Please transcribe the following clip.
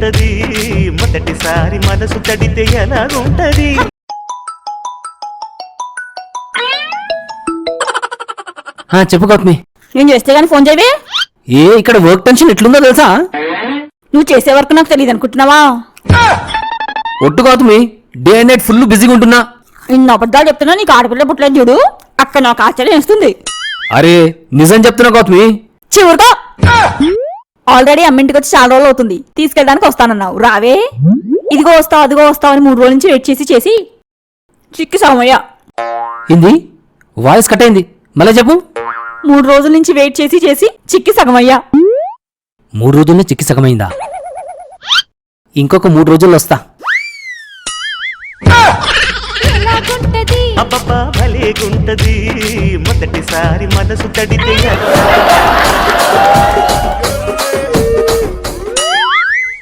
భలేగుంటది మొదటిసారి మనసు తడితే ఎలాగుంటది. చెప్పు గౌతమి. నేను చేస్తే గానీ ఫోన్ చేయవే. ఇక్కడ వర్క్ టెన్షన్ ఎట్లుందో తెలుసా? నువ్వు చేసే వరకు నాకు తెలియదు అనుకుంటున్నావా? ఒట్టు Gautami, day and night full బిజీగా ఉంటున్నా. ఇన్ని అబద్ధాలు చెప్తున్నా నీకు ఆడపిల్ల పుట్టలేదు చూడు, అక్క నాకు ఆశ్చర్యం వేస్తుంది. అరే నిజం చెప్తున్నా గౌతమి. చివరిగా ఆల్రెడీ అమ్మింటికి వచ్చి చాలా రోజులు అవుతుంది, తీసుకెళ్ళడానికి వస్తానన్నావు రావే. ఇదిగో వస్తావు అదిగో వస్తావు అని 3 రోజుల నుంచి వెయిట్ చేసి చేసి చిక్కి సామయ్య. ఏంది వాయిస్ కట్ అయింది, మళ్ళీ చెప్పు. 3 రోజుల నుంచి వెయిట్ చేసి చేసి చిక్కి సగమయ్యా. 3 రోజుల్లో చిక్కి సగమైందా? ఇంకొక 3 రోజుల్లో వస్తా. అబ్బబ్బా భలేగుంటది మొదటిసారి మనసు తడితే